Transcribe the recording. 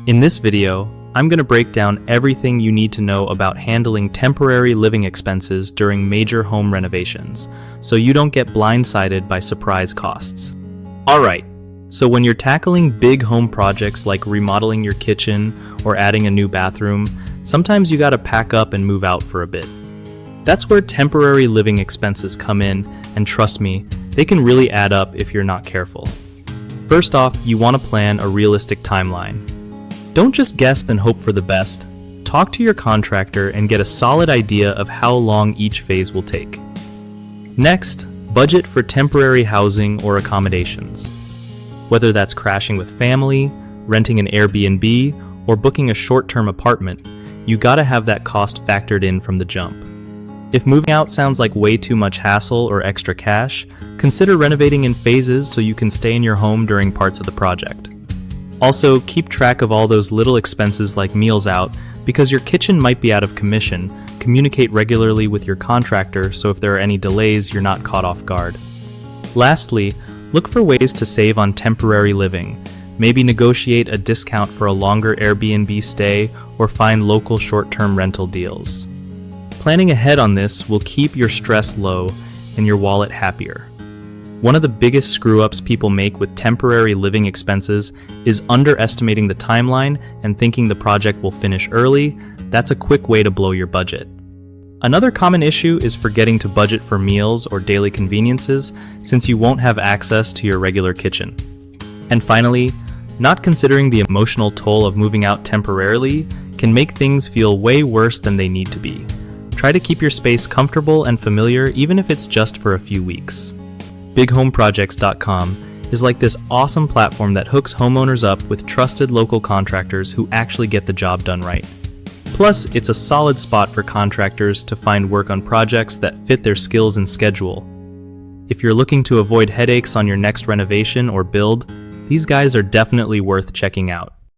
In this video, I'm going to break down everything you need to know about handling temporary living expenses during major home renovations, so you don't get blindsided by surprise costs. Alright, so when you're tackling big home projects like remodeling your kitchen or adding a new bathroom, sometimes you gotta pack up and move out for a bit. That's where temporary living expenses come in, and trust me, they can really add up if you're not careful. First off, you want to plan a realistic timeline. Don't just guess and hope for the best. Talk to your contractor and get a solid idea of how long each phase will take. Next, budget for temporary housing or accommodations. Whether that's crashing with family, renting an Airbnb, or booking a short-term apartment, you gotta have that cost factored in from the jump. If moving out sounds like way too much hassle or extra cash, consider renovating in phases so you can stay in your home during parts of the project. Also, keep track of all those little expenses like meals out, because your kitchen might be out of commission. Communicate regularly with your contractor so if there are any delays, you're not caught off guard. Lastly, look for ways to save on temporary living. Maybe negotiate a discount for a longer Airbnb stay or find local short-term rental deals. Planning ahead on this will keep your stress low and your wallet happier. One of the biggest screw-ups people make with temporary living expenses is underestimating the timeline and thinking the project will finish early. That's a quick way to blow your budget. Another common issue is forgetting to budget for meals or daily conveniences, since you won't have access to your regular kitchen. And finally, not considering the emotional toll of moving out temporarily can make things feel way worse than they need to be. Try to keep your space comfortable and familiar, even if it's just for a few weeks. BigHomeProjects.com is like this awesome platform that hooks homeowners up with trusted local contractors who actually get the job done right. Plus, it's a solid spot for contractors to find work on projects that fit their skills and schedule. If you're looking to avoid headaches on your next renovation or build, these guys are definitely worth checking out.